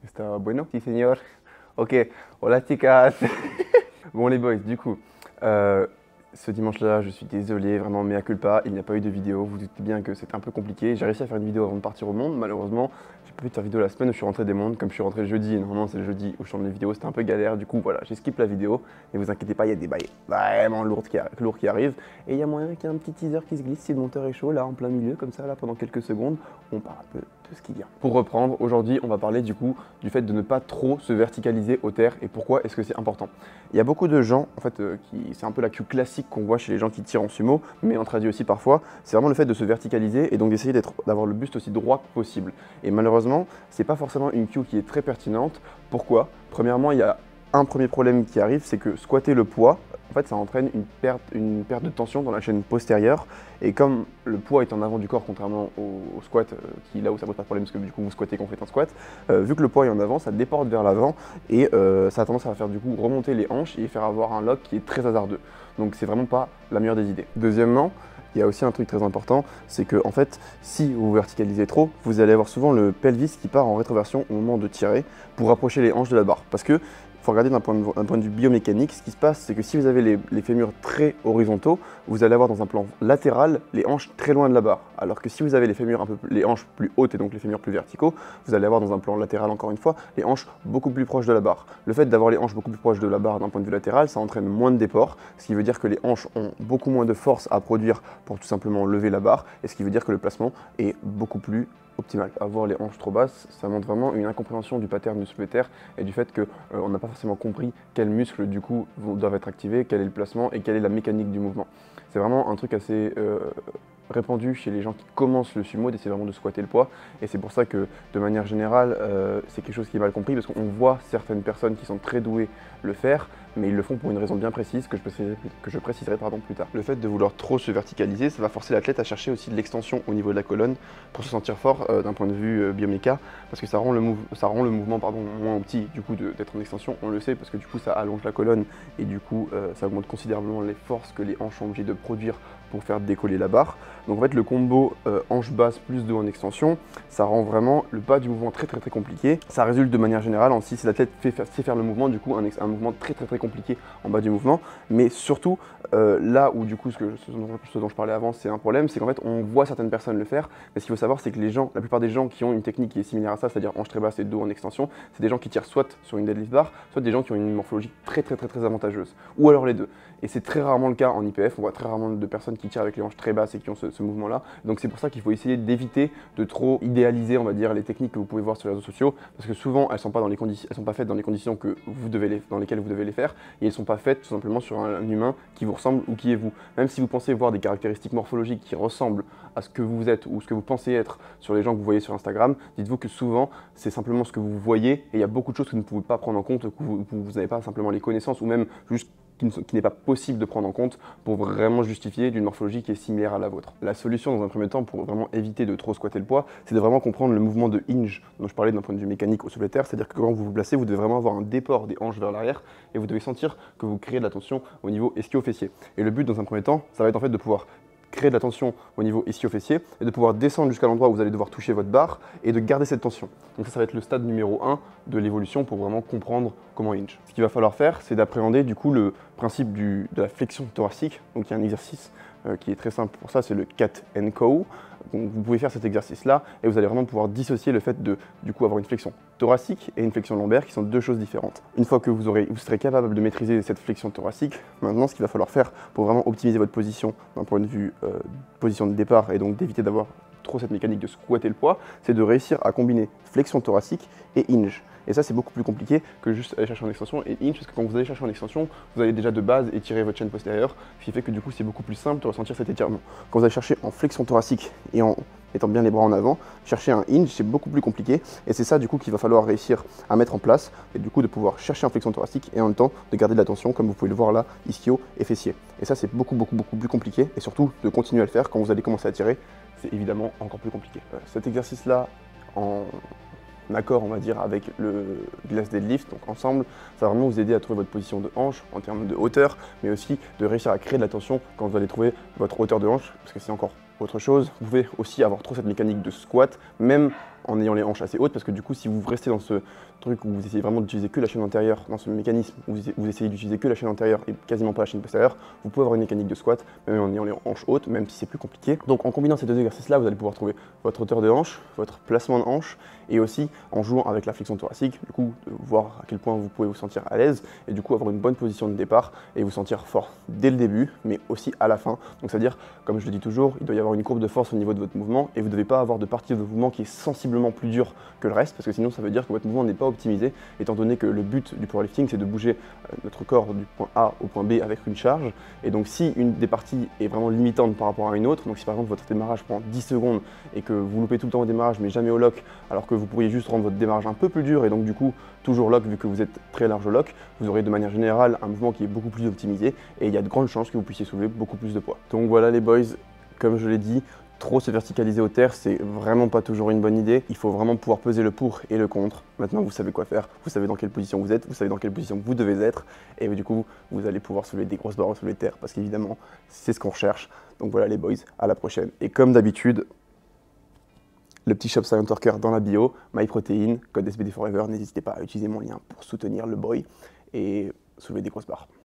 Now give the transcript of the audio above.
Está bueno? Sí, señor. Ok, hola chicas. Bon les boys, du coup, ce dimanche-là, je suis désolé, vraiment mea culpa, il n'y a pas eu de vidéo. Vous doutez bien que c'était un peu compliqué. J'ai réussi à faire une vidéo avant de partir au monde. Malheureusement, j'ai pas pu faire vidéo la semaine où je suis rentré des mondes. Comme je suis rentré jeudi, et normalement c'est le jeudi où je tourne les vidéos, c'était un peu galère. Du coup, voilà, j'ai skip la vidéo. Ne vous inquiétez pas, il y a des bails vraiment lourds qui arrivent. Et il y a moyen qu'il y ait un petit teaser qui se glisse si le monteur est chaud, là, en plein milieu, comme ça, là, pendant quelques secondes. On parle un peu de ce qu'il y a. Pour reprendre, aujourd'hui, on va parler du coup du fait de ne pas trop se verticaliser au terre et pourquoi est-ce que c'est important. Il y a beaucoup de gens, en fait, c'est un peu la cue classique qu'on voit chez les gens qui tirent en sumo, mais on traduit aussi parfois, c'est vraiment le fait de se verticaliser et donc d'essayer d'avoir le buste aussi droit que possible. Et malheureusement, c'est pas forcément une cue qui est très pertinente. Pourquoi? Premièrement, il y a un premier problème qui arrive, c'est que squatter le poids, en fait, ça entraîne une perte de tension dans la chaîne postérieure. Et comme le poids est en avant du corps, contrairement au squat, qui là où ça pose pas de problème, parce que du coup vous squattez quand vous faites un squat, vu que le poids est en avant, ça déporte vers l'avant et ça a tendance à faire du coup remonter les hanches et faire avoir un lock qui est très hasardeux. Donc c'est vraiment pas la meilleure des idées. Deuxièmement, il y a aussi un truc très important, c'est que en fait, si vous verticalisez trop, vous allez avoir souvent le pelvis qui part en rétroversion au moment de tirer pour rapprocher les hanches de la barre. Parce que il faut regarder d'un point de vue biomécanique, ce qui se passe, c'est que si vous avez les fémurs très horizontaux, vous allez avoir dans un plan latéral les hanches très loin de la barre. Alors que si vous avez les hanches plus hautes et donc les fémurs plus verticaux, vous allez avoir dans un plan latéral encore une fois les hanches beaucoup plus proches de la barre. Le fait d'avoir les hanches beaucoup plus proches de la barre d'un point de vue latéral, ça entraîne moins de déport, ce qui veut dire que les hanches ont beaucoup moins de force à produire pour tout simplement lever la barre, et ce qui veut dire que le placement est beaucoup plus optimal. Avoir les hanches trop basses, ça montre vraiment une incompréhension du pattern musculaire et du fait qu'on n'a pas forcément compris quels muscles du coup doivent être activés, quel est le placement et quelle est la mécanique du mouvement. C'est vraiment un truc assez répandu chez les gens qui commencent le sumo, d'essayer vraiment de squatter le poids, et c'est pour ça que de manière générale c'est quelque chose qui est mal compris, parce qu'on voit certaines personnes qui sont très douées le faire, mais ils le font pour une raison bien précise que je préciserai plus tard. Le fait de vouloir trop se verticaliser, ça va forcer l'athlète à chercher aussi de l'extension au niveau de la colonne pour se sentir fort d'un point de vue bioméca, parce que ça rend le mouvement moins petit du coup d'être en extension, on le sait, parce que du coup ça allonge la colonne et du coup ça augmente considérablement les forces que les hanches sont obligées de produire pour faire décoller la barre. Donc en fait le combo hanche basse plus dos en extension, ça rend vraiment le bas du mouvement très compliqué. Ça résulte de manière générale si l'athlète sait faire le mouvement, du coup un mouvement très compliqué en bas du mouvement, mais surtout là où du coup ce dont je parlais avant c'est un problème, c'est qu'en fait on voit certaines personnes le faire, mais ce qu'il faut savoir c'est que la plupart des gens qui ont une technique qui est similaire à ça, c'est-à-dire hanche très basse et dos en extension, c'est des gens qui tirent soit sur une deadlift bar, soit des gens qui ont une morphologie très avantageuse, ou alors les deux. Et c'est très rarement le cas en IPF, on voit très rarement de personnes qui tirent avec les hanches très basses et qui ont ce mouvement-là. Donc c'est pour ça qu'il faut essayer d'éviter de trop idéaliser, on va dire, les techniques que vous pouvez voir sur les réseaux sociaux, parce que souvent elles sont pas faites dans les conditions dans lesquelles vous devez les faire, et elles sont pas faites tout simplement sur un humain qui vous ressemble ou qui est vous. Même si vous pensez voir des caractéristiques morphologiques qui ressemblent à ce que vous êtes ou ce que vous pensez être sur les gens que vous voyez sur Instagram, dites-vous que souvent c'est simplement ce que vous voyez, et il y a beaucoup de choses que vous ne pouvez pas prendre en compte, que vous n'avez pas simplement les connaissances, ou même juste qui n'est pas possible de prendre en compte pour vraiment justifier d'une morphologie qui est similaire à la vôtre. La solution dans un premier temps pour vraiment éviter de trop squatter le poids, c'est de vraiment comprendre le mouvement de hinge dont je parlais d'un point de vue mécanique au soulevé de terre, c'est-à-dire que quand vous vous placez, vous devez vraiment avoir un déport des hanches vers l'arrière et vous devez sentir que vous créez de la tension au niveau ischio-fessier. Et le but dans un premier temps, ça va être en fait de pouvoir créer de la tension au niveau ischio-fessier et de pouvoir descendre jusqu'à l'endroit où vous allez devoir toucher votre barre et de garder cette tension. Donc ça va être le stade numéro 1 de l'évolution pour vraiment comprendre comment hinge. Ce qu'il va falloir faire, c'est d'appréhender du coup le principe de la flexion thoracique. Donc il y a un exercice qui est très simple pour ça, c'est le cat and cow. Donc vous pouvez faire cet exercice-là et vous allez vraiment pouvoir dissocier le fait de du coup avoir une flexion thoracique et une flexion lombaire qui sont deux choses différentes. Une fois que vous serez capable de maîtriser cette flexion thoracique, maintenant ce qu'il va falloir faire pour vraiment optimiser votre position d'un point de vue position de départ et donc d'éviter d'avoir trop cette mécanique de squatter le poids, c'est de réussir à combiner flexion thoracique et hinge. Et ça, c'est beaucoup plus compliqué que juste aller chercher en extension et hinge, parce que quand vous allez chercher en extension, vous allez déjà de base étirer votre chaîne postérieure, ce qui fait que du coup, c'est beaucoup plus simple de ressentir cet étirement. Quand vous allez chercher en flexion thoracique et en mettant bien les bras en avant, chercher un hinge, c'est beaucoup plus compliqué, et c'est ça du coup qu'il va falloir réussir à mettre en place, et du coup de pouvoir chercher en flexion thoracique et en même temps de garder de la tension, comme vous pouvez le voir là, ischio et fessier. Et ça, c'est beaucoup plus compliqué, et surtout de continuer à le faire quand vous allez commencer à tirer, c'est évidemment encore plus compliqué. Cet exercice-là, en accord, on va dire, avec le glass deadlift, donc ensemble, ça va vraiment vous aider à trouver votre position de hanche en termes de hauteur, mais aussi de réussir à créer de la tension quand vous allez trouver votre hauteur de hanche, parce que c'est encore autre chose. Vous pouvez aussi avoir trop cette mécanique de squat, même en ayant les hanches assez hautes, parce que du coup, si vous restez dans ce truc où vous essayez vraiment d'utiliser que la chaîne antérieure, dans ce mécanisme où vous essayez d'utiliser que la chaîne antérieure et quasiment pas la chaîne postérieure, vous pouvez avoir une mécanique de squat, même en ayant les hanches hautes, même si c'est plus compliqué. Donc en combinant ces deux exercices-là, vous allez pouvoir trouver votre hauteur de hanche, votre placement de hanche, et aussi en jouant avec la flexion thoracique, du coup, voir à quel point vous pouvez vous sentir à l'aise, et du coup avoir une bonne position de départ, et vous sentir fort dès le début, mais aussi à la fin. Donc c'est-à-dire, comme je le dis toujours, il doit y avoir une courbe de force au niveau de votre mouvement, et vous ne devez pas avoir de partie de votre mouvement qui est sensiblement plus dure que le reste, parce que sinon ça veut dire que votre mouvement n'est pas optimisé, étant donné que le but du powerlifting, c'est de bouger notre corps du point A au point B avec une charge. Et donc si une des parties est vraiment limitante par rapport à une autre, donc si par exemple votre démarrage prend 10 secondes et que vous loupez tout le temps au démarrage mais jamais au lock, alors que vous pourriez juste rendre votre démarrage un peu plus dur et donc du coup toujours lock vu que vous êtes très large au lock, vous aurez de manière générale un mouvement qui est beaucoup plus optimisé et il y a de grandes chances que vous puissiez soulever beaucoup plus de poids. Donc voilà les boys, comme je l'ai dit, trop se verticaliser aux terres, c'est vraiment pas toujours une bonne idée. Il faut vraiment pouvoir peser le pour et le contre. Maintenant, vous savez quoi faire, vous savez dans quelle position vous êtes, vous savez dans quelle position vous devez être, et du coup, vous allez pouvoir soulever des grosses barres sur les terres, parce qu'évidemment, c'est ce qu'on recherche. Donc voilà les boys, à la prochaine. Et comme d'habitude, le petit shop Silent Worker dans la bio, MyProtein, code SBD Forever, n'hésitez pas à utiliser mon lien pour soutenir le boy et soulever des grosses barres.